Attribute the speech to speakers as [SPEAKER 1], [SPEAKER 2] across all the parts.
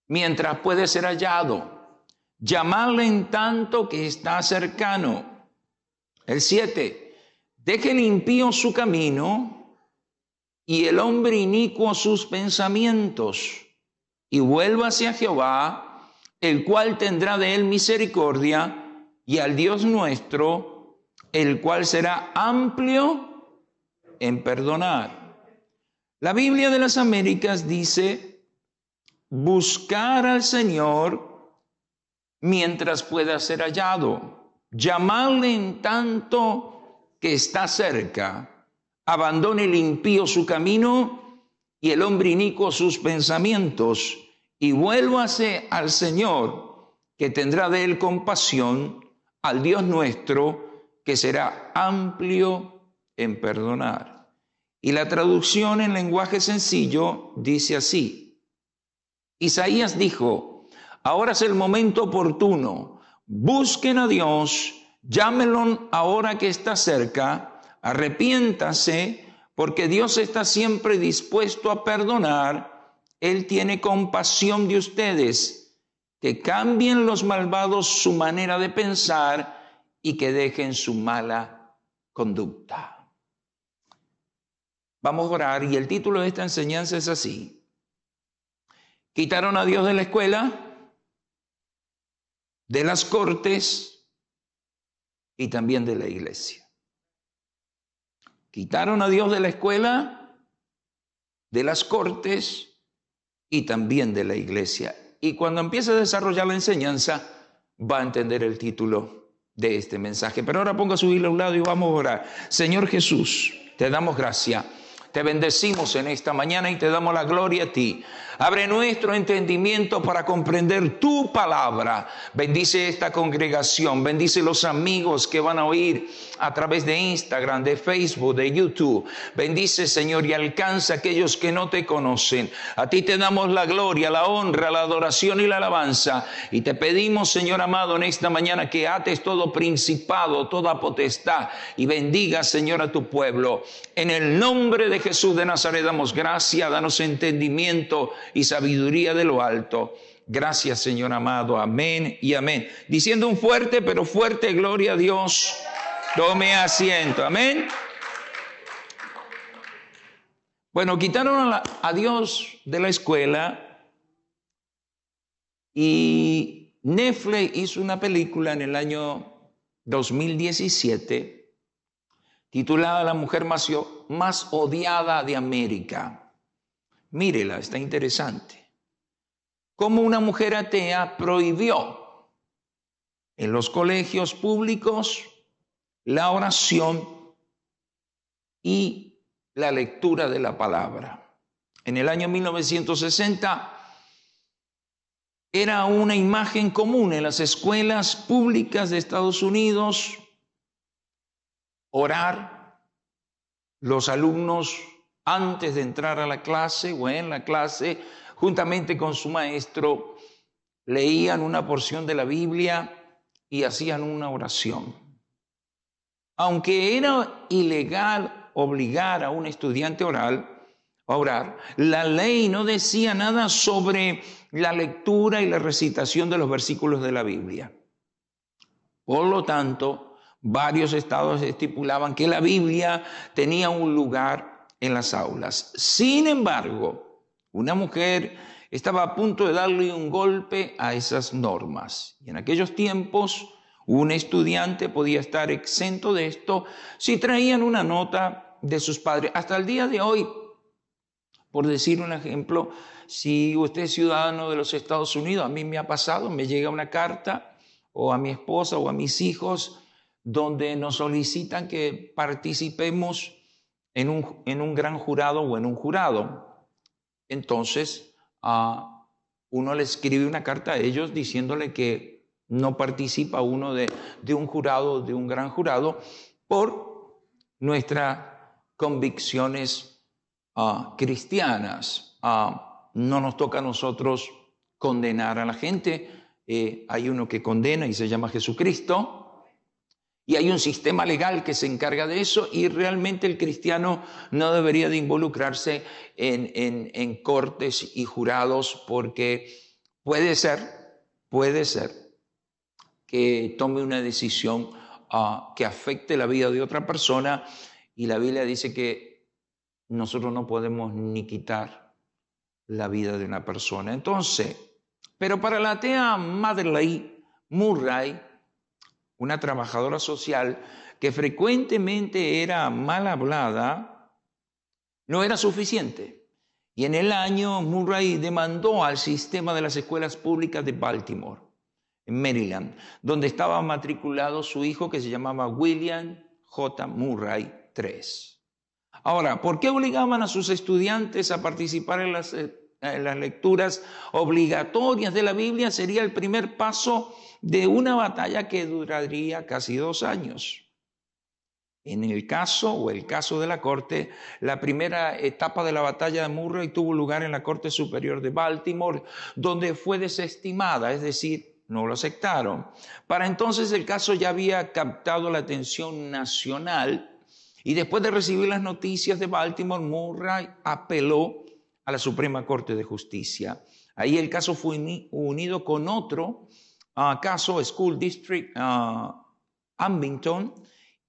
[SPEAKER 1] mientras puede ser hallado. Llamadle en tanto que está cercano. El 7. Deje el impío su camino y el hombre inicuo sus pensamientos, y vuélvase a Jehová, el cual tendrá de él misericordia, y al Dios nuestro, el cual será amplio en perdonar. La Biblia de las Américas dice: buscar al Señor mientras pueda ser hallado, llamarle en tanto que está cerca. Abandone el impío su camino y el hombre inicuo sus pensamientos, y vuélvase al Señor, que tendrá de él compasión, al Dios nuestro, que será amplio en perdonar. Y la traducción en lenguaje sencillo dice así: Isaías dijo: ahora es el momento oportuno, busquen a Dios, llámenlo ahora que está cerca. Arrepiéntase, porque Dios está siempre dispuesto a perdonar. Él tiene compasión de ustedes. Que cambien los malvados su manera de pensar y que dejen su mala conducta. Vamos a orar, y el título de esta enseñanza es así: quitaron a Dios de la escuela, de las cortes y también de la iglesia. Quitaron a Dios de la escuela, de las cortes y también de la iglesia. Y cuando empiece a desarrollar la enseñanza, va a entender el título de este mensaje. Pero ahora ponga su Biblia a un lado y vamos a orar. Señor Jesús, te damos gracias. Te bendecimos en esta mañana y te damos la gloria a ti. Abre nuestro entendimiento para comprender tu palabra. Bendice esta congregación, bendice los amigos que van a oír a través de Instagram, de Facebook, de YouTube. Bendice, Señor, y alcanza a aquellos que no te conocen. A ti te damos la gloria, la honra, la adoración y la alabanza. Y te pedimos, Señor amado, en esta mañana que ates todo principado, toda potestad, y bendiga, Señor, a tu pueblo. En el nombre de Jesús de Nazaret damos gracias, danos entendimiento y sabiduría de lo alto. Gracias, Señor amado. Amén y amén. Diciendo un fuerte, pero fuerte gloria a Dios. Tome asiento. Amén. Bueno, quitaron a Dios de la escuela y Netflix hizo una película en el año 2017 titulada La mujer más odiada de América. Mírela, está interesante. Cómo una mujer atea prohibió en los colegios públicos la oración y la lectura de la palabra. En el año 1960 era una imagen común en las escuelas públicas de Estados Unidos orar. Los alumnos, antes de entrar a la clase o en la clase, juntamente con su maestro, leían una porción de la Biblia y hacían una oración. Aunque era ilegal obligar a un estudiante a orar, la ley no decía nada sobre la lectura y la recitación de los versículos de la Biblia. Por lo tanto, varios estados estipulaban que la Biblia tenía un lugar en las aulas. Sin embargo, una mujer estaba a punto de darle un golpe a esas normas. Y en aquellos tiempos, un estudiante podía estar exento de esto si traían una nota de sus padres. Hasta el día de hoy, por decir un ejemplo, si usted es ciudadano de los Estados Unidos, a mí me ha pasado, me llega una carta o a mi esposa o a mis hijos donde nos solicitan que participemos en un gran jurado o en un jurado. Entonces, uno le escribe una carta a ellos diciéndole que no participa uno de un jurado, de un gran jurado, por nuestras convicciones cristianas. No nos toca a nosotros condenar a la gente. Hay uno que condena y se llama Jesucristo. Y hay un sistema legal que se encarga de eso y realmente el cristiano no debería de involucrarse en cortes y jurados porque puede ser que tome una decisión que afecte la vida de otra persona y la Biblia dice que nosotros no podemos ni quitar la vida de una persona. Entonces, pero para la atea Madeleine Murray, una trabajadora social que frecuentemente era mal hablada, no era suficiente. Y en el año Murray demandó al sistema de las escuelas públicas de Baltimore, en Maryland, donde estaba matriculado su hijo que se llamaba William J. Murray III. Ahora, ¿por qué obligaban a sus estudiantes a participar en las lecturas obligatorias de la Biblia? Sería el primer paso de una batalla que duraría casi 2 años. En el caso de la corte, la primera etapa de la batalla de Murray tuvo lugar en la Corte Superior de Baltimore, donde fue desestimada, es decir, no lo aceptaron. Para entonces el caso ya había captado la atención nacional y después de recibir las noticias de Baltimore, Murray apeló a la Suprema Corte de Justicia. Ahí el caso fue unido con otro caso, School District Ambington,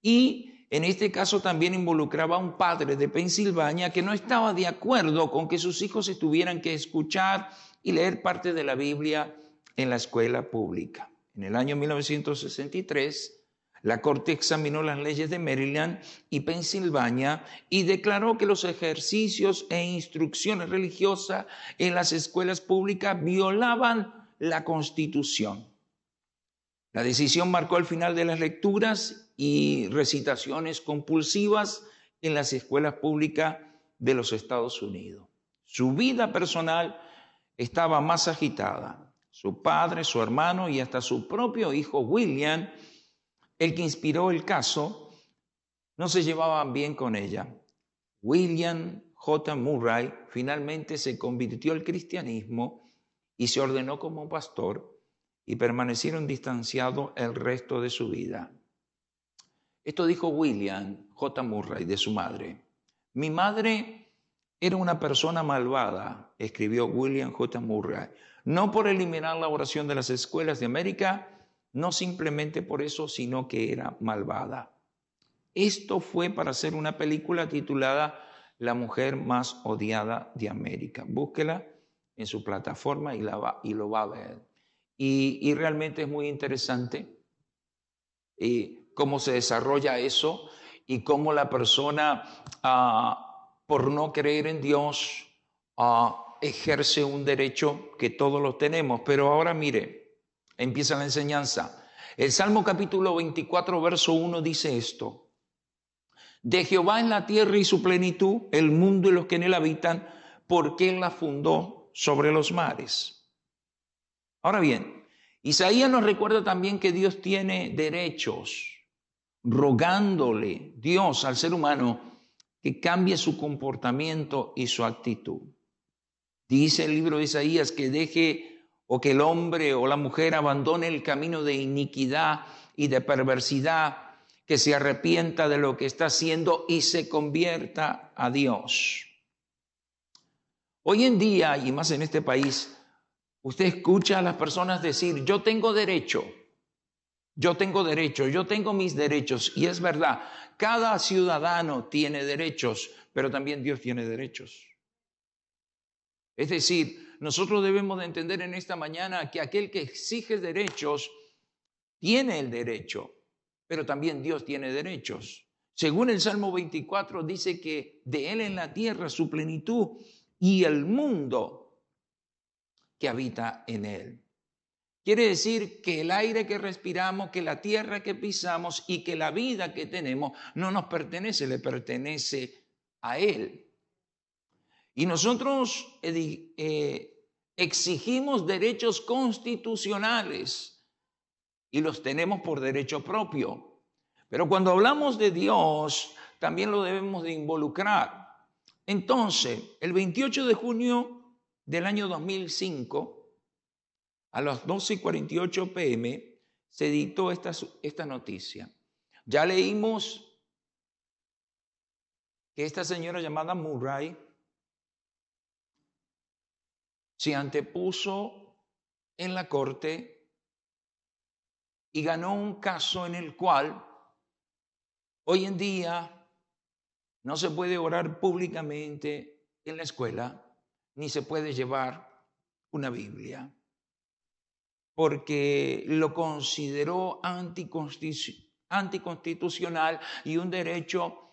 [SPEAKER 1] y en este caso también involucraba a un padre de Pensilvania que no estaba de acuerdo con que sus hijos tuvieran que escuchar y leer parte de la Biblia en la escuela pública. En el año 1963, la Corte examinó las leyes de Maryland y Pensilvania y declaró que los ejercicios e instrucciones religiosas en las escuelas públicas violaban la Constitución. La decisión marcó el final de las lecturas y recitaciones compulsivas en las escuelas públicas de los Estados Unidos. Su vida personal estaba más agitada. Su padre, su hermano y hasta su propio hijo William, el que inspiró el caso, no se llevaban bien con ella. William J. Murray finalmente se convirtió al cristianismo y se ordenó como pastor y permanecieron distanciados el resto de su vida. Esto dijo William J. Murray de su madre. Mi madre era una persona malvada, escribió William J. Murray, no por eliminar la oración de las escuelas de América, no simplemente por eso, sino que era malvada. Esto fue para hacer una película titulada La mujer más odiada de América. Búsquela en su plataforma y lo va a ver. Y realmente es muy interesante cómo se desarrolla eso y cómo la persona, por no creer en Dios, ejerce un derecho que todos los tenemos. Pero ahora mire, empieza la enseñanza. El Salmo capítulo 24, verso 1 dice esto. De Jehová es la tierra y su plenitud, el mundo y los que en él habitan, porque él la fundó sobre los mares. Ahora bien, Isaías nos recuerda también que Dios tiene derechos, rogándole Dios al ser humano que cambie su comportamiento y su actitud. Dice el libro de Isaías que deje o que el hombre o la mujer abandone el camino de iniquidad y de perversidad, que se arrepienta de lo que está haciendo y se convierta a Dios. Hoy en día, y más en este país, usted escucha a las personas decir, yo tengo derecho, yo tengo mis derechos. Y es verdad, cada ciudadano tiene derechos, pero también Dios tiene derechos. Es decir, nosotros debemos de entender en esta mañana que aquel que exige derechos tiene el derecho, pero también Dios tiene derechos. Según el Salmo 24 dice que de Él en la tierra su plenitud y el mundo que habita en él. Quiere decir que el aire que respiramos, que la tierra que pisamos y que la vida que tenemos no nos pertenece, le pertenece a Él. Y nosotros exigimos derechos constitucionales y los tenemos por derecho propio. Pero cuando hablamos de Dios, también lo debemos de involucrar. Entonces, el 28 de junio del año 2005, a las 12:48 p.m., se dictó esta noticia. Ya leímos que esta señora llamada Murray se antepuso en la corte y ganó un caso en el cual hoy en día no se puede orar públicamente en la escuela, ni se puede llevar una Biblia, porque lo consideró anticonstitucional y un derecho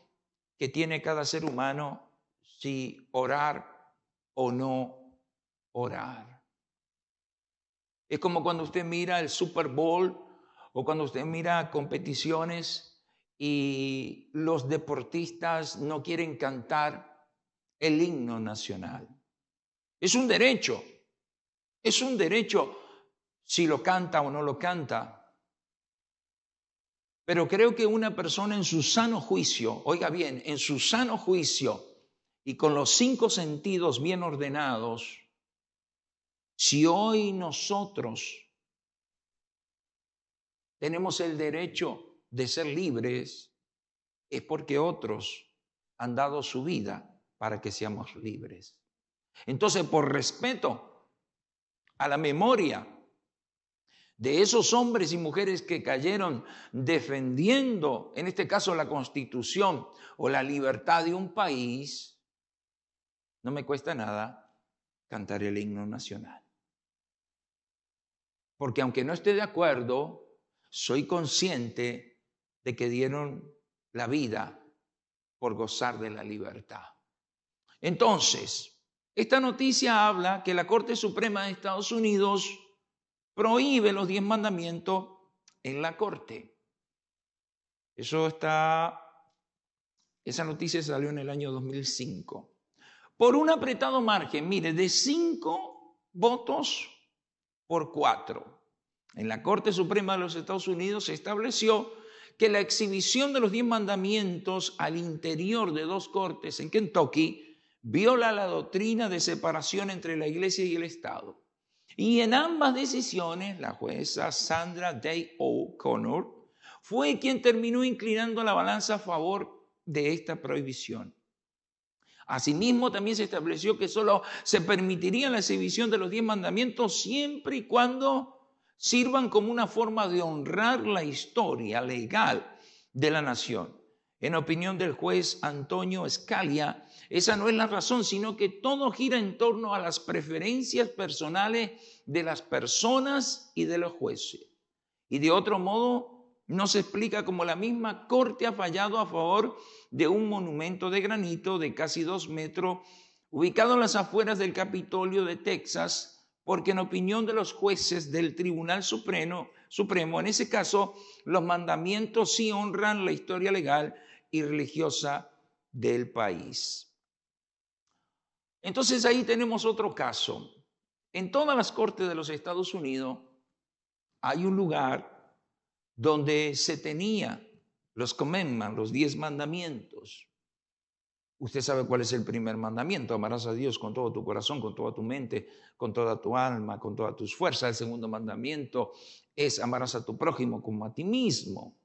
[SPEAKER 1] que tiene cada ser humano si orar o no orar. Es como cuando usted mira el Super Bowl o cuando usted mira competiciones y los deportistas no quieren cantar el himno nacional. Es un derecho si lo canta o no lo canta. Pero creo que una persona en su sano juicio, oiga bien, en su sano juicio y con los 5 sentidos bien ordenados, si hoy nosotros tenemos el derecho de ser libres, es porque otros han dado su vida para que seamos libres. Entonces, por respeto a la memoria de esos hombres y mujeres que cayeron defendiendo, en este caso, la Constitución o la libertad de un país, no me cuesta nada cantar el himno nacional. Porque aunque no esté de acuerdo, soy consciente de que dieron la vida por gozar de la libertad. Entonces, esta noticia habla que la Corte Suprema de Estados Unidos prohíbe los 10 mandamientos en la corte. Esa noticia salió en el año 2005. Por un apretado margen, mire, de 5 votos por 4. En la Corte Suprema de los Estados Unidos se estableció que la exhibición de los 10 mandamientos al interior de 2 cortes en Kentucky viola la doctrina de separación entre la Iglesia y el Estado. Y en ambas decisiones, la jueza Sandra Day O'Connor fue quien terminó inclinando la balanza a favor de esta prohibición. Asimismo, también se estableció que solo se permitiría la exhibición de los 10 mandamientos siempre y cuando sirvan como una forma de honrar la historia legal de la nación. En opinión del juez Antonio Scalia, esa no es la razón, sino que todo gira en torno a las preferencias personales de las personas y de los jueces. Y de otro modo, no se explica cómo la misma corte ha fallado a favor de un monumento de granito de casi 2 metros, ubicado en las afueras del Capitolio de Texas, porque en opinión de los jueces del Tribunal Supremo, en ese caso, los mandamientos sí honran la historia legal y religiosa del país. Entonces ahí tenemos otro caso. En todas las cortes de los Estados Unidos hay un lugar donde se tenía los commandments, los 10 mandamientos. Usted sabe cuál es el primer mandamiento: amarás a Dios con todo tu corazón, con toda tu mente, con toda tu alma, con todas tus fuerzas. El segundo mandamiento es amarás a tu prójimo como a ti mismo.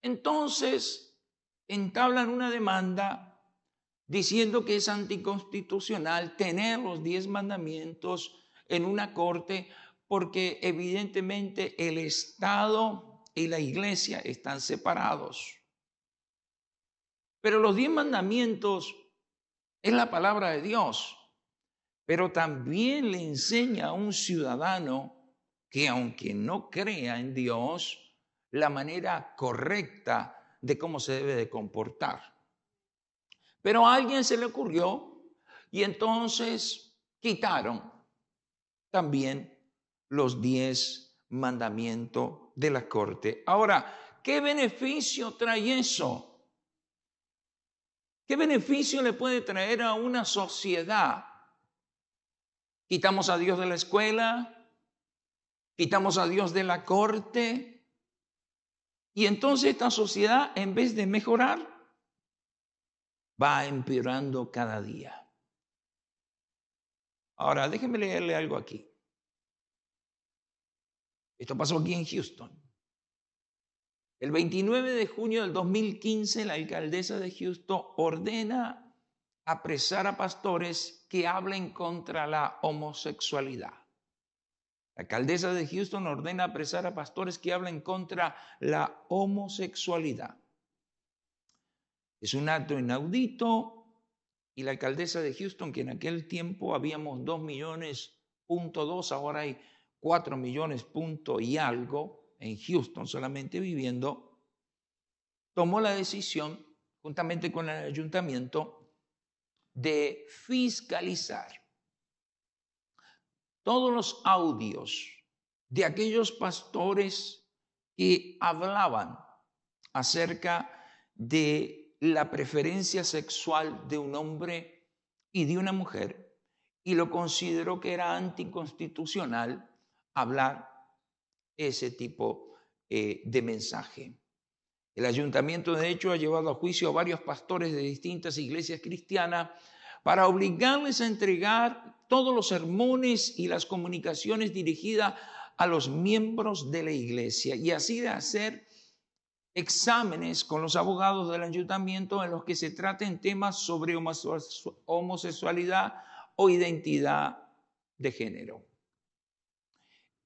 [SPEAKER 1] Entonces, entablan una demanda diciendo que es anticonstitucional tener los 10 mandamientos en una corte porque evidentemente el Estado y la Iglesia están separados. Pero los 10 mandamientos es la palabra de Dios, pero también le enseña a un ciudadano que aunque no crea en Dios, la manera correcta de cómo se debe de comportar. Pero a alguien se le ocurrió y entonces quitaron también los 10 mandamientos de la corte. Ahora, ¿qué beneficio trae eso? ¿Qué beneficio le puede traer a una sociedad? Quitamos a Dios de la escuela, quitamos a Dios de la corte, y entonces esta sociedad, en vez de mejorar, va empeorando cada día. Ahora, déjeme leerle algo aquí. Esto pasó aquí en Houston. El 29 de junio del 2015, la alcaldesa de Houston ordena apresar a pastores que hablen contra la homosexualidad. La alcaldesa de Houston ordena apresar a pastores que hablen contra la homosexualidad. Es un acto inaudito y la alcaldesa de Houston, que en aquel tiempo habíamos 2,2 millones, ahora hay 4 millones y algo en Houston solamente viviendo, tomó la decisión, juntamente con el ayuntamiento, de fiscalizar todos los audios de aquellos pastores que hablaban acerca de la preferencia sexual de un hombre y de una mujer, y lo consideró que era anticonstitucional hablar ese tipo de mensaje. El ayuntamiento, de hecho, ha llevado a juicio a varios pastores de distintas iglesias cristianas para obligarles a entregar todos los sermones y las comunicaciones dirigidas a los miembros de la iglesia, y así de hacer exámenes con los abogados del ayuntamiento en los que se traten temas sobre homosexualidad o identidad de género.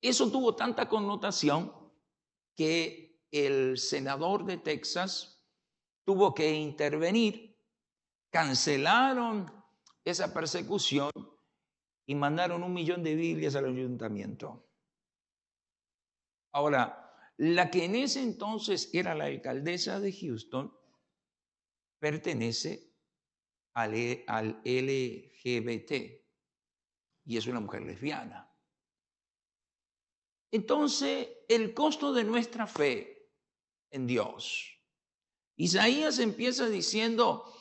[SPEAKER 1] Eso tuvo tanta connotación que el senador de Texas tuvo que intervenir, cancelaron esa persecución y mandaron 1 millón de Biblias al ayuntamiento. Ahora, la que en ese entonces era la alcaldesa de Houston pertenece al LGBT y es una mujer lesbiana. Entonces, el costo de nuestra fe en Dios. Isaías empieza diciendo,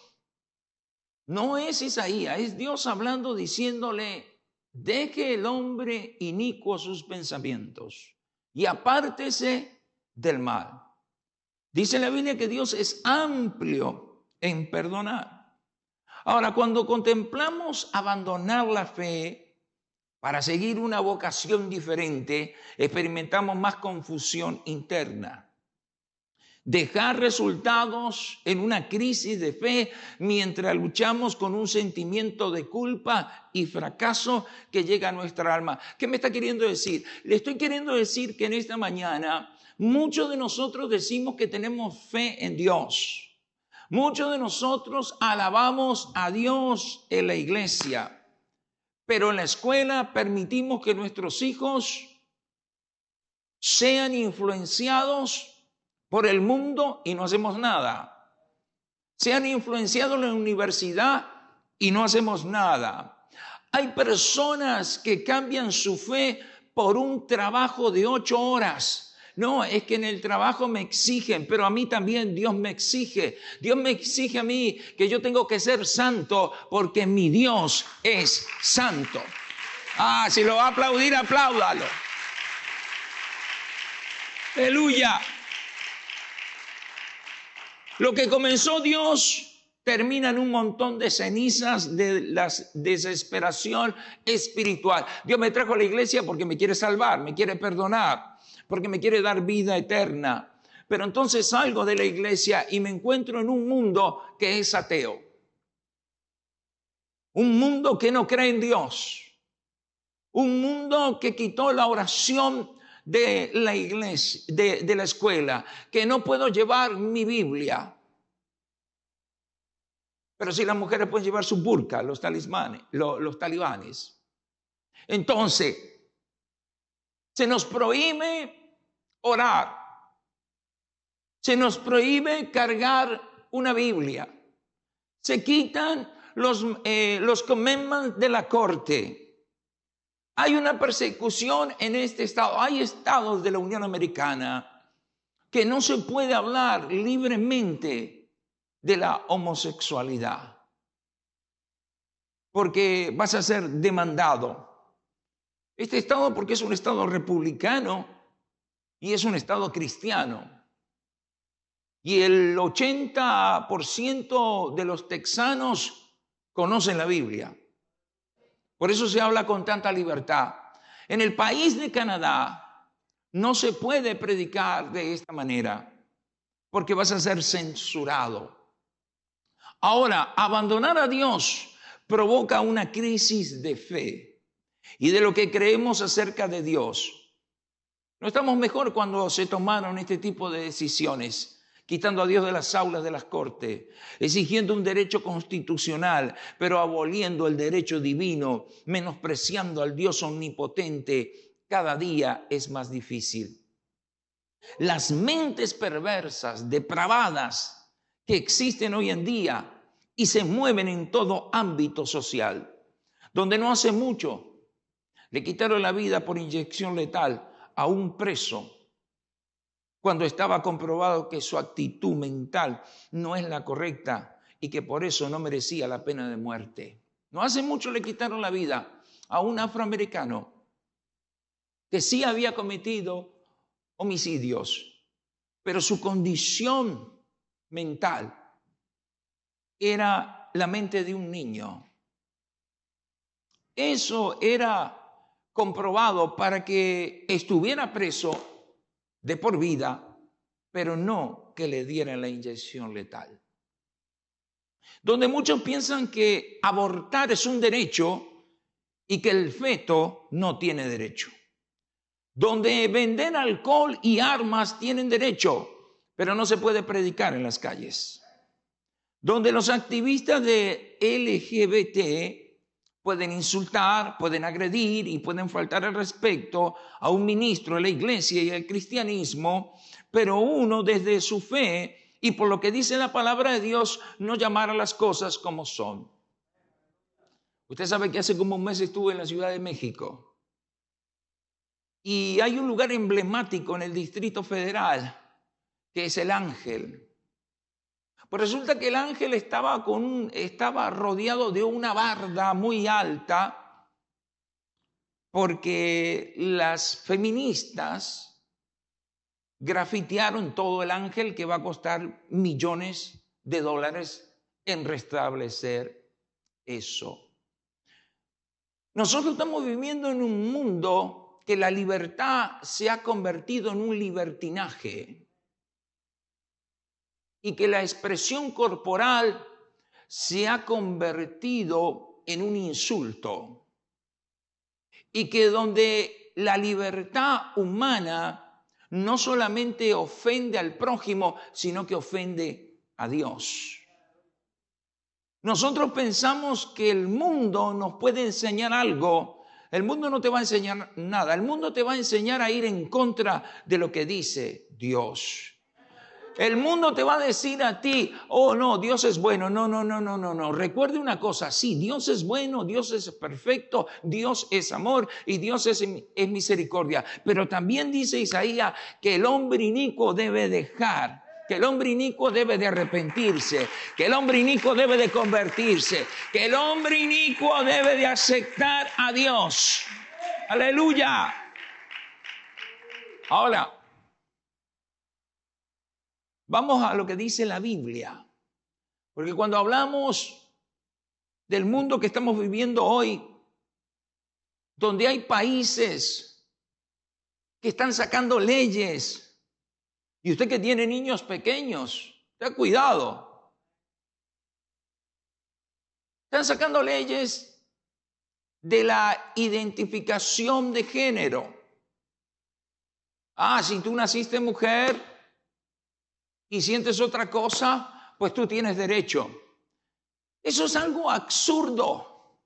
[SPEAKER 1] no es Isaías, es Dios hablando, diciéndole, deje el hombre inicuo sus pensamientos y apártese del mal. Dice la Biblia que Dios es amplio en perdonar. Ahora, cuando contemplamos abandonar la fe para seguir una vocación diferente, experimentamos más confusión interna. Dejar resultados en una crisis de fe mientras luchamos con un sentimiento de culpa y fracaso que llega a nuestra alma. ¿Qué me está queriendo decir? Le estoy queriendo decir que en esta mañana muchos de nosotros decimos que tenemos fe en Dios. Muchos de nosotros alabamos a Dios en la iglesia, pero en la escuela permitimos que nuestros hijos sean influenciados por el mundo y no hacemos nada. Sean influenciados en la universidad y no hacemos nada. Hay personas que cambian su fe por un trabajo de 8 horas. No, es que en el trabajo me exigen, pero a mí también Dios me exige. Dios me exige a mí que yo tengo que ser santo porque mi Dios es santo. Si lo va a aplaudir, apláudalo. Aleluya. Lo que comenzó Dios termina en un montón de cenizas de la desesperación espiritual. Dios me trajo a la iglesia porque me quiere salvar, me quiere perdonar, porque me quiere dar vida eterna. Pero entonces salgo de la iglesia y me encuentro en un mundo que es ateo. Un mundo que no cree en Dios. Un mundo que quitó la oración de la iglesia, de la escuela, que no puedo llevar mi Biblia. Pero sí las mujeres pueden llevar su burka, los talibanes. Entonces, se nos prohíbe orar. Se nos prohíbe cargar una Biblia. Se quitan los commandments de la corte. Hay una persecución en este estado. Hay estados de la Unión Americana que no se puede hablar libremente de la homosexualidad porque vas a ser demandado. Este estado, porque es un estado republicano y es un estado cristiano. Y el 80% de los texanos conocen la Biblia. Por eso se habla con tanta libertad. En el país de Canadá no se puede predicar de esta manera. porque vas a ser censurado. Ahora, abandonar a Dios provoca una crisis de fe y de lo que creemos acerca de Dios. No estamos mejor cuando se tomaron este tipo de decisiones, quitando a Dios de las aulas de las cortes, exigiendo un derecho constitucional, pero aboliendo el derecho divino, menospreciando al Dios omnipotente. Cada día es más difícil. Las mentes perversas, depravadas, que existen hoy en día y se mueven en todo ámbito social, donde no hace mucho le quitaron la vida por inyección letal a un preso cuando estaba comprobado que su actitud mental no es la correcta y que por eso no merecía la pena de muerte. No hace mucho le quitaron la vida a un afroamericano que sí había cometido homicidios, pero su condición mental era la mente de un niño. Eso era comprobado para que estuviera preso de por vida, pero no que le dieran la inyección letal. Donde muchos piensan que abortar es un derecho y que el feto no tiene derecho. Donde vender alcohol y armas tienen derecho, pero no se puede predicar en las calles. Donde los activistas de LGBT pueden insultar, pueden agredir y pueden faltar al respeto a un ministro de la iglesia y al cristianismo, pero uno desde su fe y por lo que dice la palabra de Dios, no llamar a las cosas como son. Usted sabe que hace como un mes estuve en la Ciudad de México. Y hay un lugar emblemático en el Distrito Federal, que es el Ángel. Pues resulta que el Ángel estaba rodeado de una barda muy alta, porque las feministas grafitearon todo el Ángel, que va a costar millones de dólares en restablecer eso. Nosotros estamos viviendo en un mundo que la libertad se ha convertido en un libertinaje y que la expresión corporal se ha convertido en un insulto y que donde la libertad humana no solamente ofende al prójimo, sino que ofende a Dios. Nosotros pensamos que el mundo nos puede enseñar algo. El mundo no te va a enseñar nada. El mundo te va a enseñar a ir en contra de lo que dice Dios. El mundo te va a decir a ti, oh no, Dios es bueno. No. Recuerde una cosa, sí, Dios es bueno, Dios es perfecto, Dios es amor y Dios es misericordia. Pero también dice Isaías que el hombre inicuo debe dejar, que el hombre inicuo debe de arrepentirse, que el hombre inicuo debe de convertirse, que el hombre inicuo debe de aceptar a Dios. Aleluya. Ahora, vamos a lo que dice la Biblia, porque cuando hablamos del mundo que estamos viviendo hoy, donde hay países que están sacando leyes, y usted que tiene niños pequeños, ten cuidado. Están sacando leyes de la identificación de género. Si tú naciste mujer y sientes otra cosa, pues tú tienes derecho. Eso es algo absurdo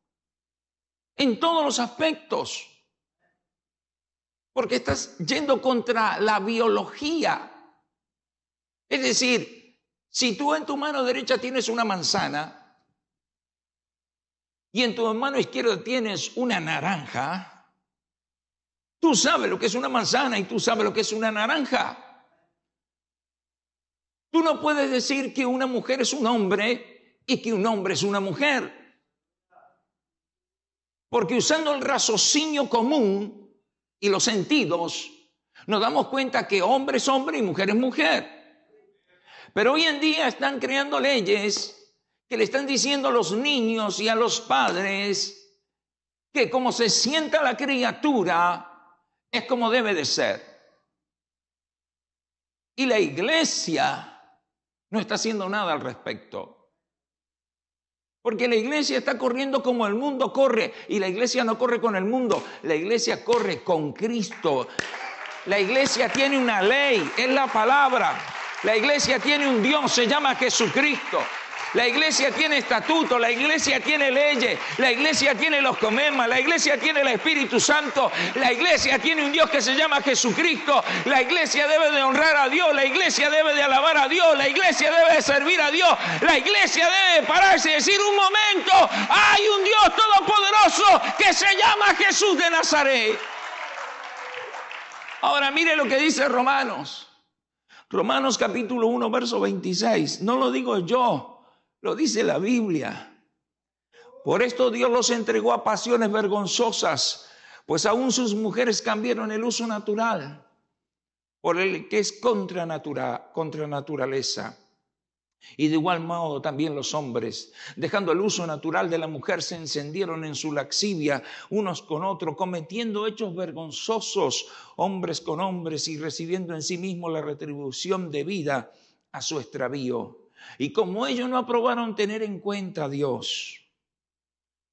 [SPEAKER 1] en todos los aspectos, porque estás yendo contra la biología. Es decir, si tú en tu mano derecha tienes una manzana y en tu mano izquierda tienes una naranja, tú sabes lo que es una manzana y tú sabes lo que es una naranja. Tú no puedes decir que una mujer es un hombre y que un hombre es una mujer. Porque usando el raciocinio común y los sentidos, nos damos cuenta que hombre es hombre y mujer es mujer. Pero hoy en día están creando leyes que le están diciendo a los niños y a los padres que como se sienta la criatura es como debe de ser. Y la iglesia no está haciendo nada al respecto. Porque la iglesia está corriendo como el mundo corre, y la iglesia no corre con el mundo, la iglesia corre con Cristo. La iglesia tiene una ley, es la palabra. La iglesia tiene un Dios, se llama Jesucristo. La iglesia tiene estatutos, la iglesia tiene leyes, la iglesia tiene los comemas, la iglesia tiene el Espíritu Santo, la iglesia tiene un Dios que se llama Jesucristo. La iglesia debe de honrar a Dios, la iglesia debe de alabar a Dios, la iglesia debe de servir a Dios, la iglesia debe de pararse y decir: un momento, hay un Dios todopoderoso que se llama Jesús de Nazaret. Ahora mire lo que dice Romanos. Romanos capítulo 1, verso 26. No lo digo yo, lo dice la Biblia. Por esto Dios los entregó a pasiones vergonzosas, pues aún sus mujeres cambiaron el uso natural por el que es contra naturaleza. Y de igual modo también los hombres, dejando el uso natural de la mujer, se encendieron en su lascivia unos con otros, cometiendo hechos vergonzosos, hombres con hombres, y recibiendo en sí mismos la retribución debida a su extravío. Y como ellos no aprobaron tener en cuenta a Dios,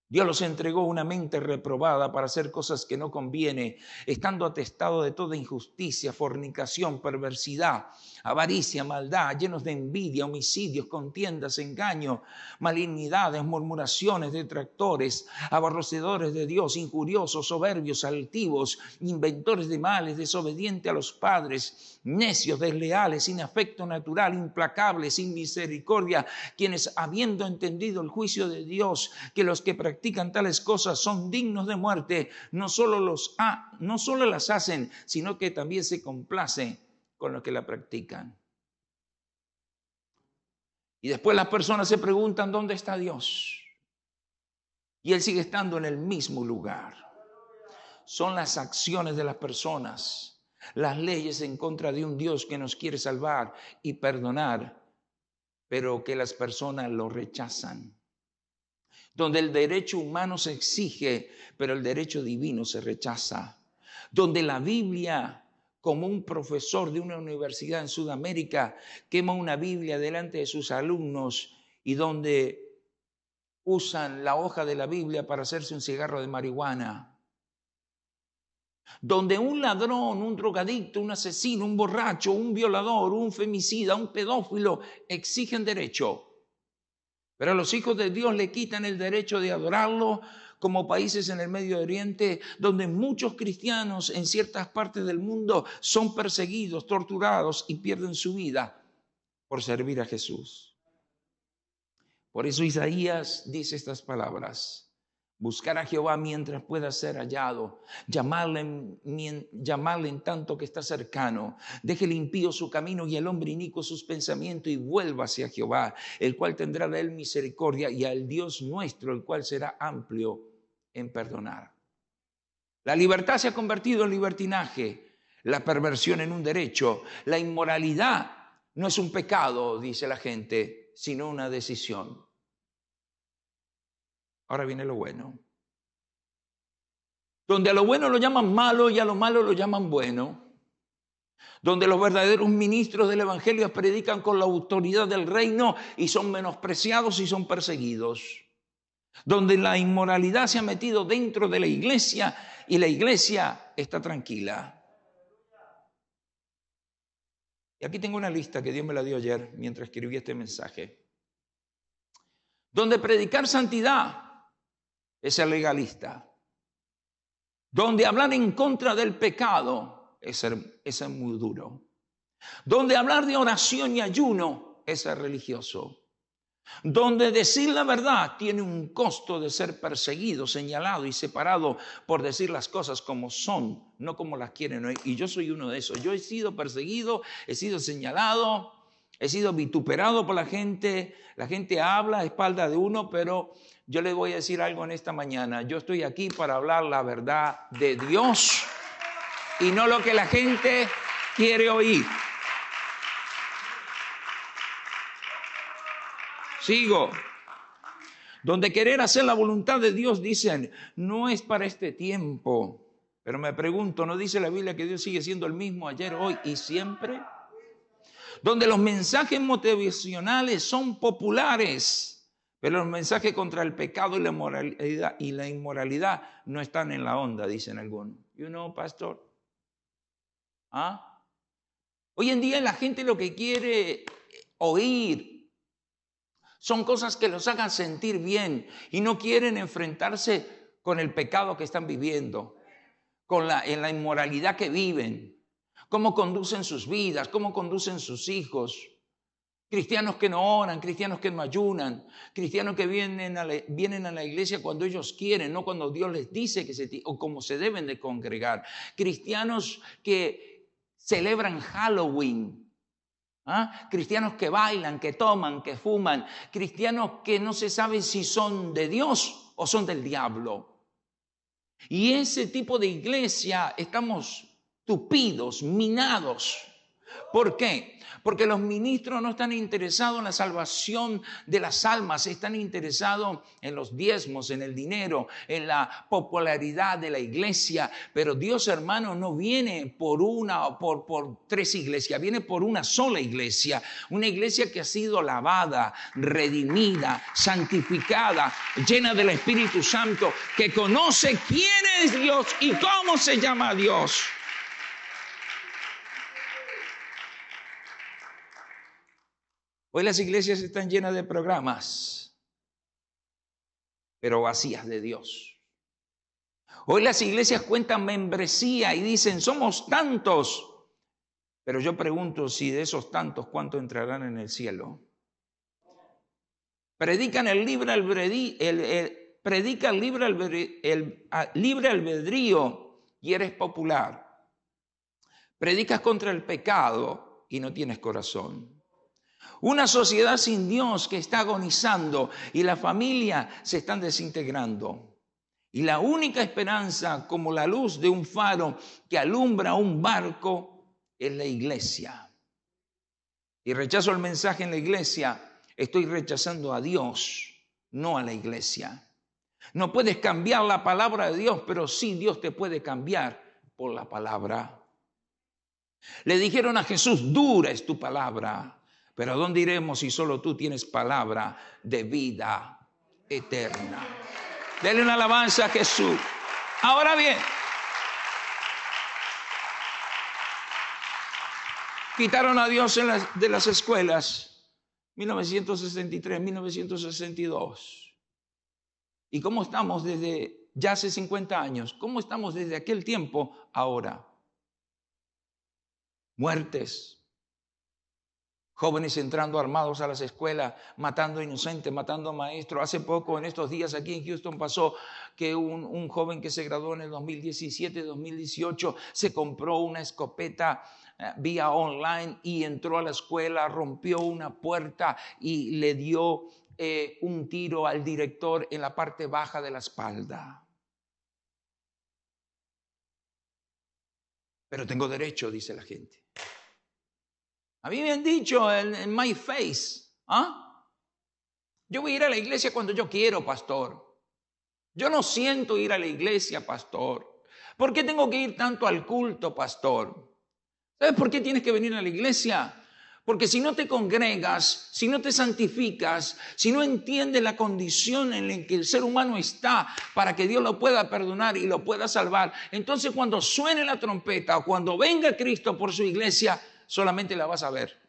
[SPEAKER 1] Dios los entregó una mente reprobada para hacer cosas que no conviene, estando atestados de toda injusticia, fornicación, perversidad, avaricia, maldad, llenos de envidia, homicidios, contiendas, engaños, malignidades, murmuraciones, detractores, aborrecedores de Dios, injuriosos, soberbios, altivos, inventores de males, desobedientes a los padres, necios, desleales, sin afecto natural, implacables, sin misericordia, quienes, habiendo entendido el juicio de Dios, que los que practican tales cosas son dignos de muerte, no solo las hacen, sino que también se complacen con los que la practican. Y después las personas se preguntan: ¿dónde está Dios? Y Él sigue estando en el mismo lugar. Son las acciones de las personas, las leyes en contra de un Dios que nos quiere salvar y perdonar, pero que las personas lo rechazan. Donde el derecho humano se exige, pero el derecho divino se rechaza. Donde la Biblia, como un profesor de una universidad en Sudamérica, quema una Biblia delante de sus alumnos, y donde usan la hoja de la Biblia para hacerse un cigarro de marihuana. Donde un ladrón, un drogadicto, un asesino, un borracho, un violador, un femicida, un pedófilo exigen derecho. Pero a los hijos de Dios le quitan el derecho de adorarlo, como países en el Medio Oriente, donde muchos cristianos en ciertas partes del mundo son perseguidos, torturados y pierden su vida por servir a Jesús. Por eso Isaías dice estas palabras: buscar a Jehová mientras pueda ser hallado, llamarle en tanto que está cercano. Deje el impío su camino y el hombre inicuo sus pensamientos, y vuélvase a Jehová, el cual tendrá de él misericordia, y al Dios nuestro, el cual será amplio en perdonar. La libertad se ha convertido en libertinaje, la perversión en un derecho. La inmoralidad no es un pecado, dice la gente, sino una decisión. Ahora viene lo bueno. Donde a lo bueno lo llaman malo y a lo malo lo llaman bueno. Donde los verdaderos ministros del evangelio predican con la autoridad del reino y son menospreciados y son perseguidos. Donde la inmoralidad se ha metido dentro de la iglesia y la iglesia está tranquila. Y aquí tengo una lista que Dios me la dio ayer mientras escribí este mensaje. Donde predicar santidad es ser legalista. Donde hablar en contra del pecado es ser muy duro. Donde hablar de oración y ayuno es ser religioso. Donde decir la verdad tiene un costo de ser perseguido, señalado y separado por decir las cosas como son, no como las quieren oír. Y yo soy uno de esos. Yo he sido perseguido, he sido señalado, he sido vituperado por la gente. La gente habla a espaldas de uno, pero yo le voy a decir algo en esta mañana. Yo estoy aquí para hablar la verdad de Dios y no lo que la gente quiere oír. Sigo. Donde querer hacer la voluntad de Dios, dicen, no es para este tiempo. Pero me pregunto, ¿no dice la Biblia que Dios sigue siendo el mismo ayer, hoy y siempre? donde los mensajes motivacionales son populares, pero los mensajes contra el pecado y la inmoralidad no están en la onda, dicen algunos. You know, pastor. ¿Ah? Hoy en día la gente lo que quiere oír son cosas que los hagan sentir bien y no quieren enfrentarse con el pecado que están viviendo, en la inmoralidad que viven, cómo conducen sus vidas, cómo conducen sus hijos. Cristianos que no oran, cristianos que no ayunan, cristianos que vienen a la iglesia cuando ellos quieren, no cuando Dios les dice o cómo se deben de congregar. Cristianos que celebran Halloween. ¿Ah? Cristianos que bailan, que toman, que fuman. Cristianos que no se sabe si son de Dios o son del diablo. Y ese tipo de iglesia estamos tupidos, minados. ¿Por qué? Porque los ministros no están interesados en la salvación de las almas, están interesados en los diezmos, en el dinero, en la popularidad de la iglesia. Pero Dios, hermano, no viene por tres iglesias, viene por una sola iglesia. Una iglesia que ha sido lavada, redimida, santificada, llena del Espíritu Santo, que conoce quién es Dios y cómo se llama Dios. Hoy las iglesias están llenas de programas, pero vacías de Dios. Hoy las iglesias cuentan membresía y dicen, somos tantos. Pero yo pregunto si de esos tantos, ¿cuántos entrarán en el cielo? Predican el libre albedrío y eres popular. Predicas contra el pecado y no tienes corazón. Una sociedad sin Dios que está agonizando y la familia se están desintegrando. Y la única esperanza, como la luz de un faro que alumbra un barco, es la iglesia. Y rechazo el mensaje en la iglesia, estoy rechazando a Dios, no a la iglesia. No puedes cambiar la palabra de Dios, pero sí Dios te puede cambiar por la palabra. Le dijeron a Jesús, dura es tu palabra. Pero ¿a dónde iremos si solo tú tienes palabra de vida eterna? Denle una alabanza a Jesús. Ahora bien, quitaron a Dios de las escuelas 1963, 1962. ¿Y cómo estamos desde ya hace 50 años? ¿Cómo estamos desde aquel tiempo ahora? Muertes. Jóvenes entrando armados a las escuelas, matando inocentes, matando maestros. Hace poco, en estos días aquí en Houston, pasó que un joven que se graduó en el 2017, 2018, se compró una escopeta vía online y entró a la escuela, rompió una puerta y le dio un tiro al director en la parte baja de la espalda. Pero tengo derecho, dice la gente. A mí me han dicho en my face, yo voy a ir a la iglesia cuando yo quiero, pastor. Yo no siento ir a la iglesia, pastor. ¿Por qué tengo que ir tanto al culto, pastor? ¿Sabes por qué tienes que venir a la iglesia? Porque si no te congregas, si no te santificas, si no entiendes la condición en la que el ser humano está para que Dios lo pueda perdonar y lo pueda salvar, entonces cuando suene la trompeta o cuando venga Cristo por su iglesia, solamente la vas a ver.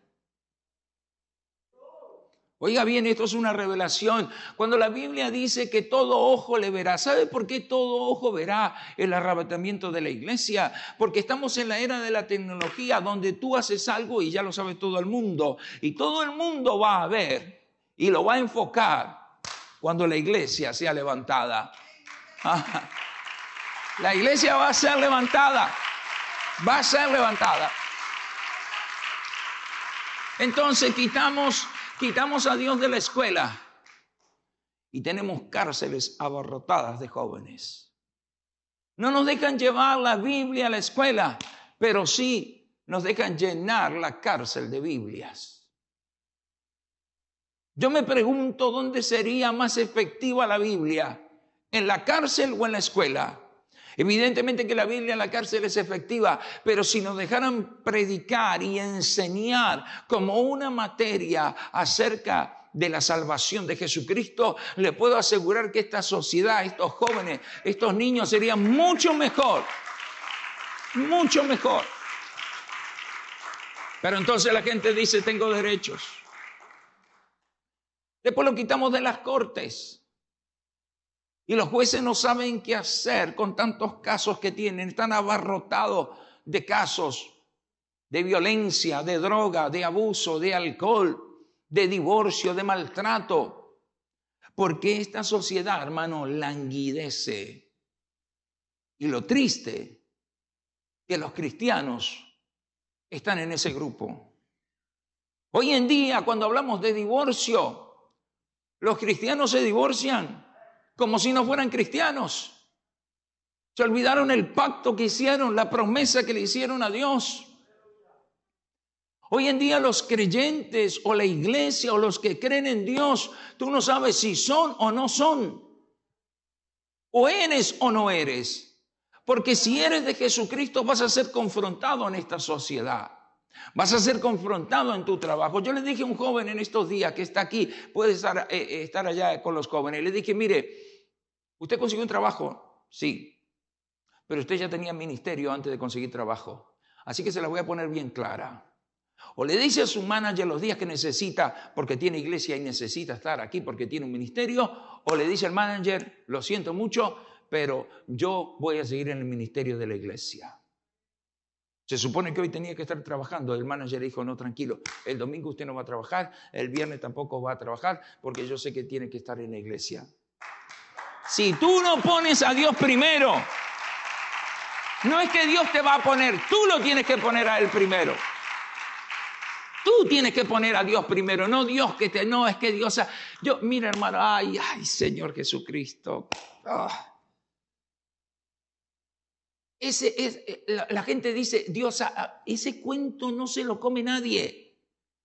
[SPEAKER 1] Oiga bien, esto es una revelación. Cuando la Biblia dice que todo ojo le verá, ¿sabe por qué todo ojo verá el arrebatamiento de la iglesia? Porque estamos en la era de la tecnología donde tú haces algo y ya lo sabe todo el mundo. Y todo el mundo va a ver y lo va a enfocar cuando la iglesia sea levantada. La iglesia va a ser levantada. Va a ser levantada. Entonces quitamos a Dios de la escuela y tenemos cárceles abarrotadas de jóvenes. No nos dejan llevar la Biblia a la escuela, pero sí nos dejan llenar la cárcel de Biblias. Yo me pregunto dónde sería más efectiva la Biblia, ¿en la cárcel o en la escuela? Evidentemente que la Biblia en la cárcel es efectiva, pero si nos dejaran predicar y enseñar como una materia acerca de la salvación de Jesucristo, le puedo asegurar que esta sociedad, estos jóvenes, estos niños serían mucho mejor. Mucho mejor. Pero entonces la gente dice, tengo derechos. Después lo quitamos de las cortes. Y los jueces no saben qué hacer con tantos casos que tienen. Están abarrotados de casos de violencia, de droga, de abuso, de alcohol, de divorcio, de maltrato. Porque esta sociedad, hermano, languidece. Y lo triste, que los cristianos están en ese grupo. Hoy en día, cuando hablamos de divorcio, los cristianos se divorcian como si no fueran cristianos. Se olvidaron el pacto que hicieron, la promesa que le hicieron a Dios. Hoy en día los creyentes o la iglesia o los que creen en Dios, tú no sabes si son o no son. O eres o no eres. Porque si eres de Jesucristo vas a ser confrontado en esta sociedad. Vas a ser confrontado en tu trabajo. Yo le dije a un joven en estos días que está aquí, puede estar allá con los jóvenes. Le dije, mire, ¿usted consiguió un trabajo? Sí. Pero usted ya tenía ministerio antes de conseguir trabajo. Así que se la voy a poner bien clara. O le dice a su manager los días que necesita porque tiene iglesia y necesita estar aquí porque tiene un ministerio. O le dice al manager, lo siento mucho, pero yo voy a seguir en el ministerio de la iglesia. Se supone que hoy tenía que estar trabajando. El manager dijo, no, tranquilo, el domingo usted no va a trabajar, el viernes tampoco va a trabajar porque yo sé que tiene que estar en la iglesia. Si tú no pones a Dios primero, no es que Dios te va a poner, tú lo tienes que poner a Él primero. Tú tienes que poner a Dios primero, no Dios que te... No, es que Dios... Mira, hermano, ay, Señor Jesucristo. La gente dice, Dios, ese cuento no se lo come nadie.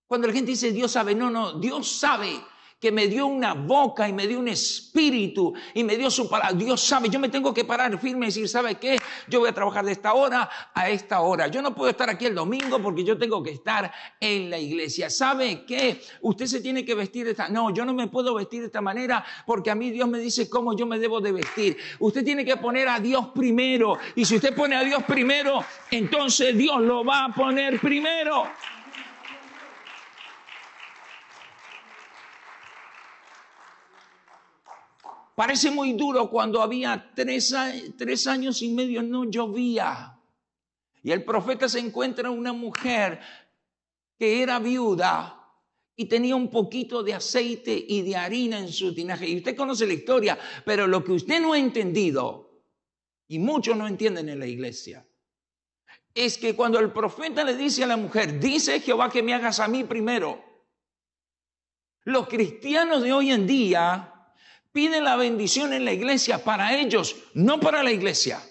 [SPEAKER 1] Cuando la gente dice, Dios sabe, no, Dios sabe que me dio una boca y me dio un espíritu y me dio su palabra. Dios sabe, yo me tengo que parar firme y decir, ¿sabe qué? Yo voy a trabajar de esta hora a esta hora. Yo no puedo estar aquí el domingo porque yo tengo que estar en la iglesia. ¿Sabe qué? Usted se tiene que vestir de esta... No, yo no me puedo vestir de esta manera porque a mí Dios me dice cómo yo me debo de vestir. Usted tiene que poner a Dios primero. Y si usted pone a Dios primero, entonces Dios lo va a poner primero. Parece muy duro cuando había 3 años y medio no llovía. Y el profeta se encuentra una mujer que era viuda y tenía un poquito de aceite y de harina en su tinaje. Y usted conoce la historia, pero lo que usted no ha entendido, y muchos no entienden en la iglesia, es que cuando el profeta le dice a la mujer, dice Jehová que me hagas a mí primero. Los cristianos de hoy en día piden la bendición en la iglesia para ellos, no para la iglesia.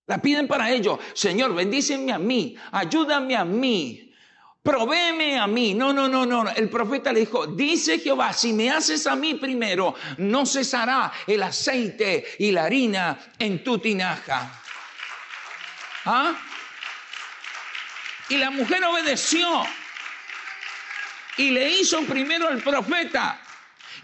[SPEAKER 1] La piden para ellos. Señor, bendíceme a mí, ayúdame a mí, provéeme a mí. No. El profeta le dijo, dice Jehová, si me haces a mí primero, no cesará el aceite y la harina en tu tinaja. Y la mujer obedeció y le hizo primero al profeta.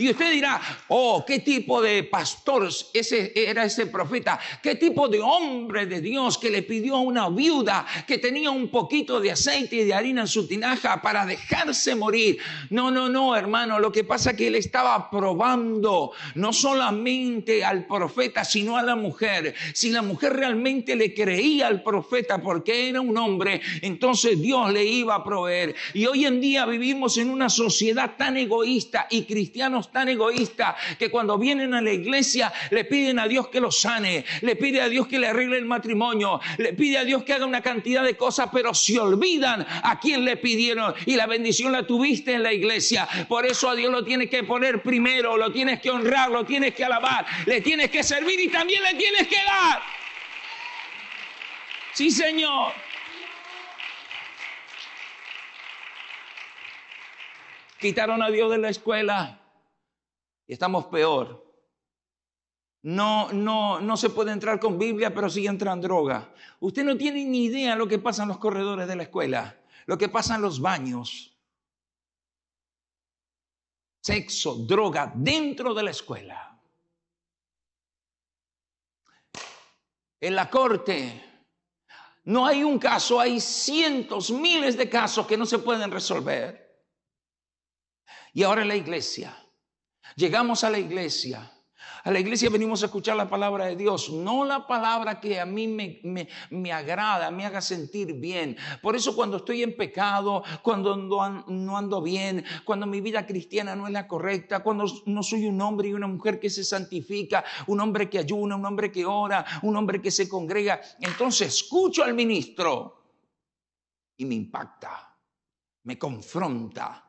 [SPEAKER 1] Y usted dirá, oh, ¿qué tipo de pastor era ese profeta? ¿Qué tipo de hombre de Dios que le pidió a una viuda que tenía un poquito de aceite y de harina en su tinaja para dejarse morir? No, hermano, lo que pasa es que él estaba probando no solamente al profeta, sino a la mujer. Si la mujer realmente le creía al profeta porque era un hombre, entonces Dios le iba a proveer. Y hoy en día vivimos en una sociedad tan egoísta y cristianos tan egoístas que cuando vienen a la iglesia le piden a Dios que los sane, le pide a Dios que le arregle el matrimonio, le pide a Dios que haga una cantidad de cosas, pero se olvidan a quién le pidieron y la bendición la tuviste en la iglesia. Por eso a Dios lo tienes que poner primero, lo tienes que honrar, lo tienes que alabar, le tienes que servir y también le tienes que dar. Sí, Señor. Quitaron a Dios de la escuela y estamos peor. No se puede entrar con Biblia, pero sí entran droga. Usted no tiene ni idea lo que pasa en los corredores de la escuela, lo que pasa en los baños. Sexo, droga dentro de la escuela. En la corte no hay un caso, hay cientos, miles de casos que no se pueden resolver. Y ahora en la iglesia, llegamos a la iglesia. A la iglesia venimos a escuchar la palabra de Dios, no la palabra que a mí me agrada, me haga sentir bien. Por eso cuando estoy en pecado, cuando no ando bien, cuando mi vida cristiana no es la correcta, cuando no soy un hombre y una mujer que se santifica, un hombre que ayuna, un hombre que ora, un hombre que se congrega, entonces escucho al ministro y me impacta, me confronta.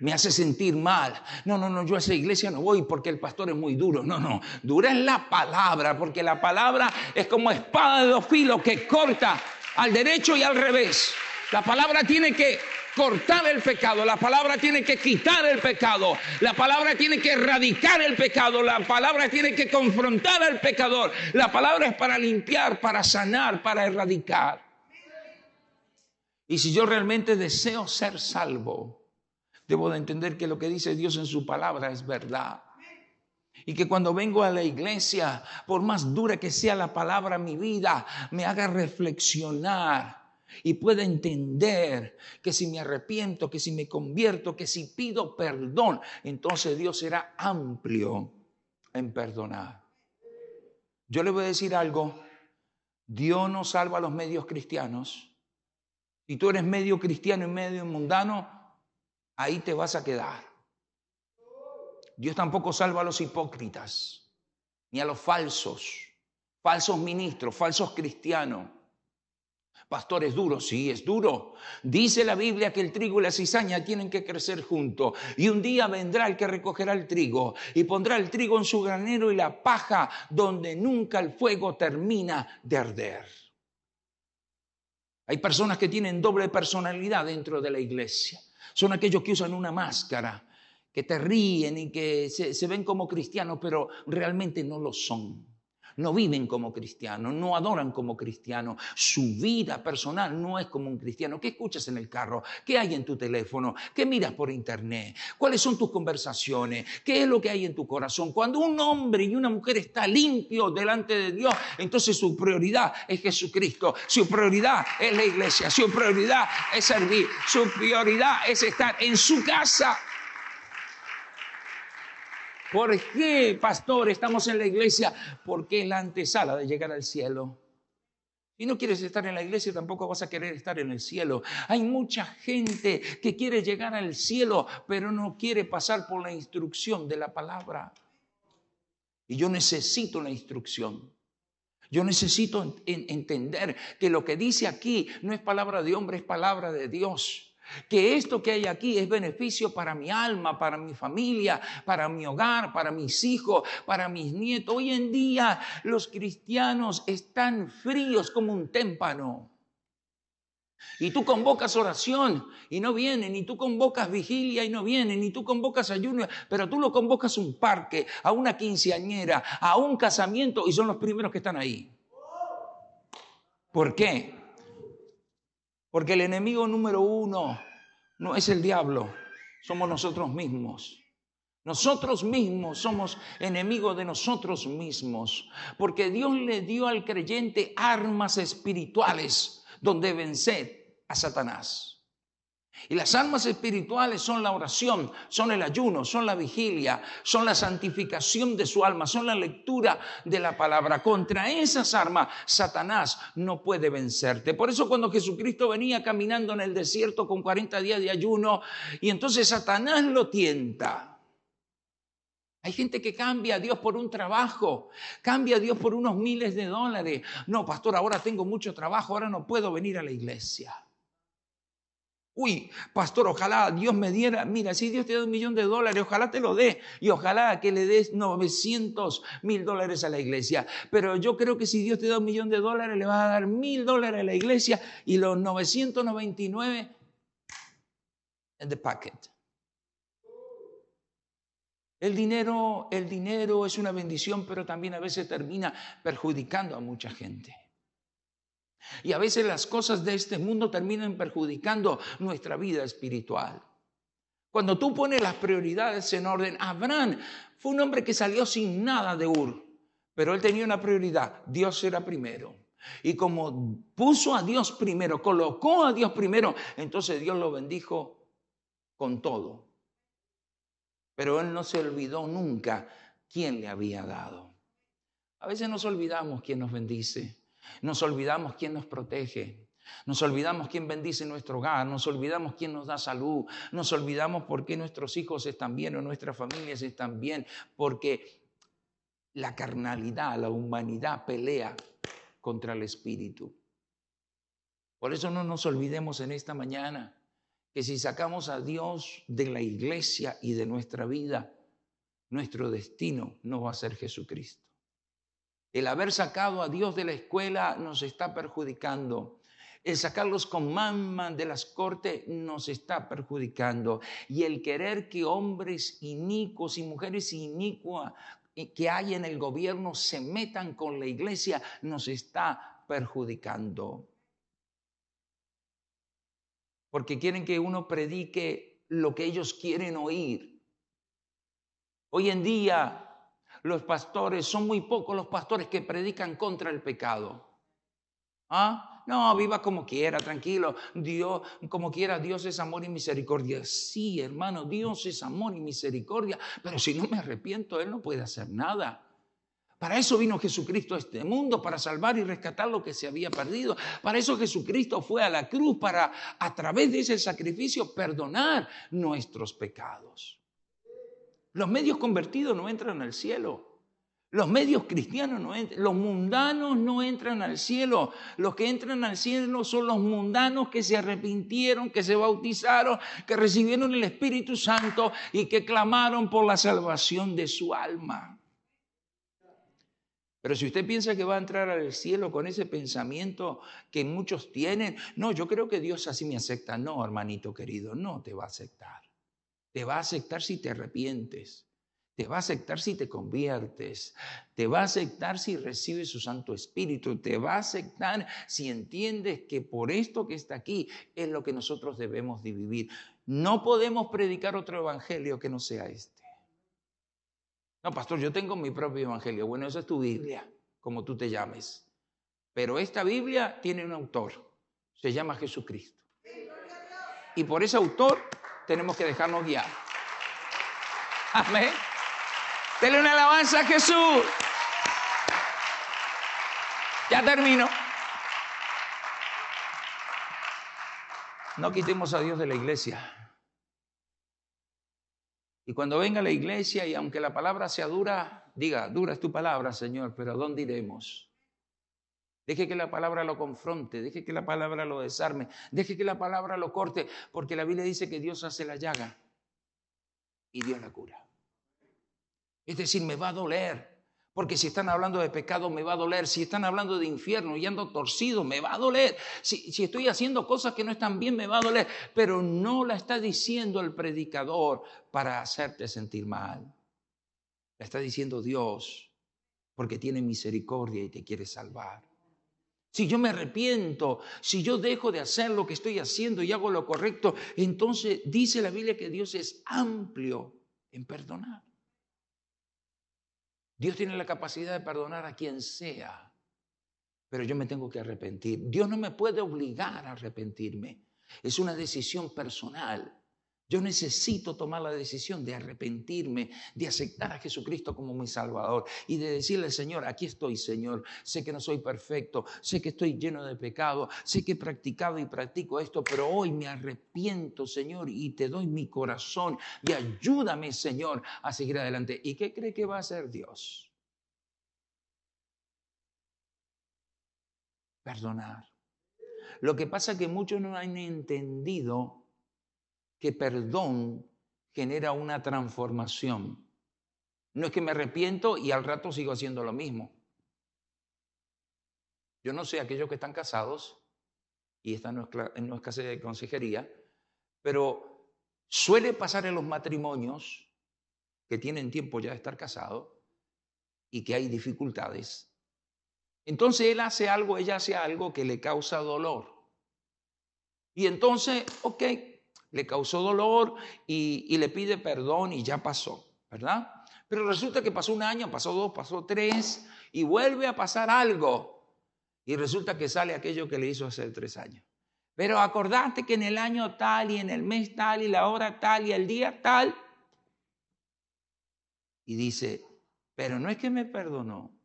[SPEAKER 1] Me hace sentir mal. No, yo a esa iglesia no voy porque el pastor es muy duro. No, dura es la palabra, porque la palabra es como espada de dos filos que corta al derecho y al revés. La palabra tiene que cortar el pecado, la palabra tiene que quitar el pecado, la palabra tiene que erradicar el pecado, la palabra tiene que confrontar al pecador. La palabra es para limpiar, para sanar, para erradicar. Y si yo realmente deseo ser salvo, debo de entender que lo que dice Dios en su palabra es verdad. Y que cuando vengo a la iglesia, por más dura que sea la palabra en mi vida, me haga reflexionar y pueda entender que si me arrepiento, que si me convierto, que si pido perdón, entonces Dios será amplio en perdonar. Yo le voy a decir algo, Dios no salva a los medios cristianos. Si tú eres medio cristiano y medio mundano, ahí te vas a quedar. Dios tampoco salva a los hipócritas, ni a los falsos ministros, falsos cristianos. Pastor, ¿es duro? Sí, es duro. Dice la Biblia que el trigo y la cizaña tienen que crecer juntos. Y un día vendrá el que recogerá el trigo y pondrá el trigo en su granero y la paja donde nunca el fuego termina de arder. Hay personas que tienen doble personalidad dentro de la iglesia. Son aquellos que usan una máscara, que te ríen y que se ven como cristianos, pero realmente no lo son. No viven como cristianos, no adoran como cristianos. Su vida personal no es como un cristiano. ¿Qué escuchas en el carro? ¿Qué hay en tu teléfono? ¿Qué miras por internet? ¿Cuáles son tus conversaciones? ¿Qué es lo que hay en tu corazón? Cuando un hombre y una mujer está limpio delante de Dios, entonces su prioridad es Jesucristo. Su prioridad es la iglesia. Su prioridad es servir. Su prioridad es estar en su casa. ¿Por qué, pastor, estamos en la iglesia? Porque es la antesala de llegar al cielo. Si no quieres estar en la iglesia, tampoco vas a querer estar en el cielo. Hay mucha gente que quiere llegar al cielo, pero no quiere pasar por la instrucción de la palabra. Y yo necesito la instrucción. Yo necesito entender que lo que dice aquí no es palabra de hombre, es palabra de Dios. Que esto que hay aquí es beneficio para mi alma, para mi familia, para mi hogar, para mis hijos, para mis nietos. Hoy en día los cristianos están fríos como un témpano. Y tú convocas oración y no vienen, y tú convocas vigilia y no vienen, y tú convocas ayuno, pero tú lo convocas a un parque, a una quinceañera, a un casamiento y son los primeros que están ahí. ¿Por qué? Porque el enemigo número uno no es el diablo, somos nosotros mismos. Nosotros mismos somos enemigos de nosotros mismos, porque Dios le dio al creyente armas espirituales donde vencer a Satanás. Y las armas espirituales son la oración, son el ayuno, son la vigilia, son la santificación de su alma, son la lectura de la palabra. Contra esas armas, Satanás no puede vencerte. Por eso cuando Jesucristo venía caminando en el desierto con 40 días de ayuno, y entonces Satanás lo tienta. Hay gente que cambia a Dios por un trabajo, cambia a Dios por unos miles de dólares. No, pastor, ahora tengo mucho trabajo, ahora no puedo venir a la iglesia. Uy, pastor, ojalá Dios me diera, mira, si Dios te da $1 millón, ojalá te lo dé y ojalá que le des $900,000 a la iglesia. Pero yo creo que si Dios te da $1 millón, le vas a dar $1,000 a la iglesia y los 999 en the packet. El dinero es una bendición, pero también a veces termina perjudicando a mucha gente. Y a veces las cosas de este mundo terminan perjudicando nuestra vida espiritual. Cuando tú pones las prioridades en orden, Abraham fue un hombre que salió sin nada de Ur, pero él tenía una prioridad: Dios era primero. Y como puso a Dios primero, colocó a Dios primero, entonces Dios lo bendijo con todo. Pero él no se olvidó nunca quién le había dado. A veces nos olvidamos quién nos bendice, nos olvidamos quién nos protege, nos olvidamos quién bendice nuestro hogar, nos olvidamos quién nos da salud, nos olvidamos por qué nuestros hijos están bien o nuestras familias están bien, porque la carnalidad, la humanidad pelea contra el espíritu. Por eso no nos olvidemos en esta mañana que si sacamos a Dios de la iglesia y de nuestra vida, nuestro destino no va a ser Jesucristo. El haber sacado a Dios de la escuela nos está perjudicando. El sacarlos con mamá de las cortes nos está perjudicando. Y el querer que hombres inicuos y mujeres inicuas que hay en el gobierno se metan con la iglesia nos está perjudicando. Porque quieren que uno predique lo que ellos quieren oír. Hoy en día los pastores, son muy pocos los pastores que predican contra el pecado. ¿Ah? No, viva como quiera, tranquilo. Dios, como quiera, Dios es amor y misericordia. Sí, hermano, Dios es amor y misericordia, pero si no me arrepiento, Él no puede hacer nada. Para eso vino Jesucristo a este mundo, para salvar y rescatar lo que se había perdido. Para eso Jesucristo fue a la cruz, para a través de ese sacrificio perdonar nuestros pecados. Los medios convertidos no entran al cielo. Los medios cristianos no entran. Los mundanos no entran al cielo. Los que entran al cielo son los mundanos que se arrepintieron, que se bautizaron, que recibieron el Espíritu Santo y que clamaron por la salvación de su alma. Pero si usted piensa que va a entrar al cielo con ese pensamiento que muchos tienen, no, yo creo que Dios así me acepta. No, hermanito querido, no te va a aceptar. Te va a aceptar si te arrepientes. Te va a aceptar si te conviertes. Te va a aceptar si recibes su Santo Espíritu. Te va a aceptar si entiendes que por esto que está aquí es lo que nosotros debemos de vivir. No podemos predicar otro evangelio que no sea este. No, pastor, yo tengo mi propio evangelio. Bueno, esa es tu Biblia, como tú te llames. Pero esta Biblia tiene un autor. Se llama Jesucristo. Y por ese autor tenemos que dejarnos guiar. Amén. Denle una alabanza a Jesús. Ya termino. No quitemos a Dios de la iglesia. Y cuando venga la iglesia, y aunque la palabra sea dura, diga, dura es tu palabra, Señor, pero ¿a dónde iremos? Deje que la palabra lo confronte, deje que la palabra lo desarme, deje que la palabra lo corte, porque la Biblia dice que Dios hace la llaga y Dios la cura. Es decir, me va a doler, porque si están hablando de pecado me va a doler, si están hablando de infierno y ando torcido me va a doler, si estoy haciendo cosas que no están bien me va a doler, pero no la está diciendo el predicador para hacerte sentir mal. La está diciendo Dios, porque tiene misericordia y te quiere salvar. Si yo me arrepiento, si yo dejo de hacer lo que estoy haciendo y hago lo correcto, entonces dice la Biblia que Dios es amplio en perdonar. Dios tiene la capacidad de perdonar a quien sea, pero yo me tengo que arrepentir. Dios no me puede obligar a arrepentirme. Es una decisión personal. Yo necesito tomar la decisión de arrepentirme, de aceptar a Jesucristo como mi Salvador y de decirle, Señor, aquí estoy, Señor. Sé que no soy perfecto, sé que estoy lleno de pecado, sé que he practicado y practico esto, pero hoy me arrepiento, Señor, y te doy mi corazón y ayúdame, Señor, a seguir adelante. ¿Y qué cree que va a hacer Dios? Perdonar. Lo que pasa es que muchos no han entendido que perdón genera una transformación. No es que me arrepiento y al rato sigo haciendo lo mismo. Yo no sé, aquellos que están casados, y esta no es clase de consejería, pero suele pasar en los matrimonios que tienen tiempo ya de estar casados y que hay dificultades. Entonces él hace algo, ella hace algo que le causa dolor. Y entonces, ok, le causó dolor y le pide perdón y ya pasó, ¿verdad? Pero resulta que pasó un año, pasó 2, pasó 3 y vuelve a pasar algo. Y resulta que sale aquello que le hizo hace 3 años. Pero acordate que en el año tal y en el mes tal y la hora tal y el día tal. Y dice, pero no es que me perdonó.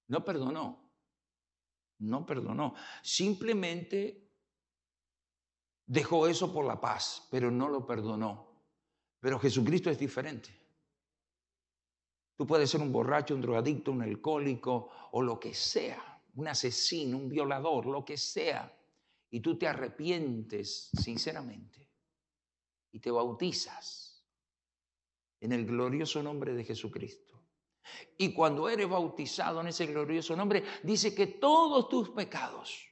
[SPEAKER 1] No perdonó. No perdonó. Simplemente dejó eso por la paz, pero no lo perdonó. Pero Jesucristo es diferente. Tú puedes ser un borracho, un drogadicto, un alcohólico o lo que sea, un asesino, un violador, lo que sea. Y tú te arrepientes sinceramente y te bautizas en el glorioso nombre de Jesucristo. Y cuando eres bautizado en ese glorioso nombre, dice que todos tus pecados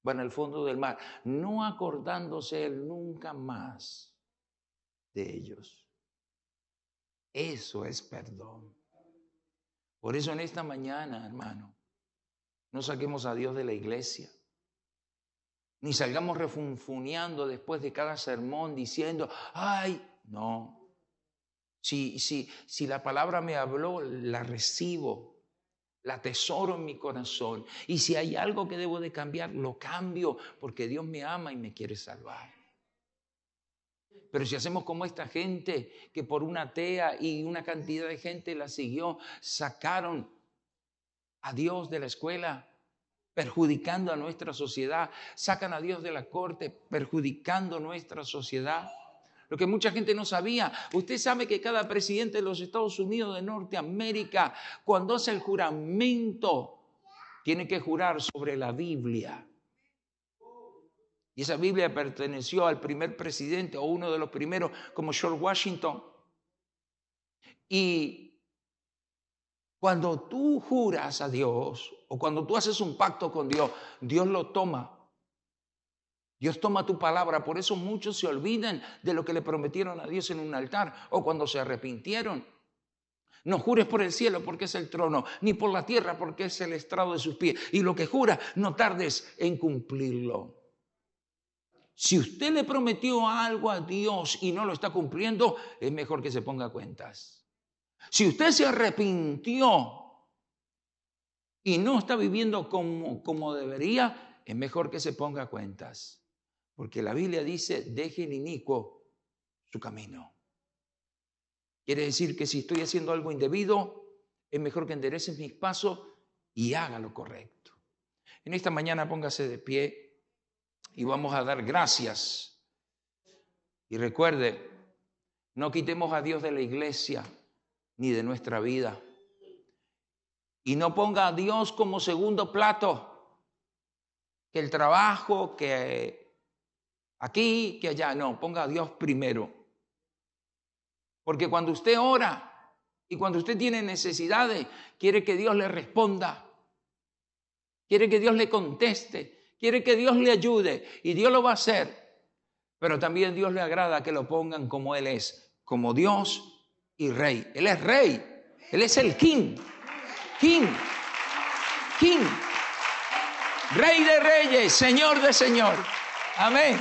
[SPEAKER 1] van al fondo del mar, no acordándose él nunca más de ellos. Eso es perdón. Por eso en esta mañana, hermano, no saquemos a Dios de la iglesia, ni salgamos refunfuneando después de cada sermón diciendo, ay, no. Si la palabra me habló, la recibo, la atesoro en mi corazón. Y si hay algo que debo de cambiar, lo cambio, porque Dios me ama y me quiere salvar. Pero si hacemos como esta gente, que por una atea y una cantidad de gente la siguió, sacaron a Dios de la escuela, perjudicando a nuestra sociedad, sacan a Dios de la corte, perjudicando nuestra sociedad. Lo que mucha gente no sabía, usted sabe que cada presidente de los Estados Unidos de Norteamérica, cuando hace el juramento, tiene que jurar sobre la Biblia. Y esa Biblia perteneció al primer presidente o uno de los primeros, como George Washington. Y cuando tú juras a Dios o cuando tú haces un pacto con Dios, Dios lo toma. Dios toma tu palabra, por eso muchos se olvidan de lo que le prometieron a Dios en un altar o cuando se arrepintieron. No jures por el cielo porque es el trono, ni por la tierra porque es el estrado de sus pies. Y lo que jura, no tardes en cumplirlo. Si usted le prometió algo a Dios y no lo está cumpliendo, es mejor que se ponga cuentas. Si usted se arrepintió y no está viviendo como debería, es mejor que se ponga cuentas. Porque la Biblia dice, deje el inicuo su camino. Quiere decir que si estoy haciendo algo indebido, es mejor que enderece mis pasos y haga lo correcto. En esta mañana póngase de pie y vamos a dar gracias. Y recuerde, no quitemos a Dios de la iglesia ni de nuestra vida. Y no ponga a Dios como segundo plato, que el trabajo, que aquí, que allá. No, ponga a Dios primero. Porque cuando usted ora y cuando usted tiene necesidades, quiere que Dios le responda. Quiere que Dios le conteste. Quiere que Dios le ayude. Y Dios lo va a hacer. Pero también Dios le agrada que lo pongan como Él es. Como Dios y Rey. Él es Rey. Él es el King. King. Rey de reyes. Señor de señor. Amén.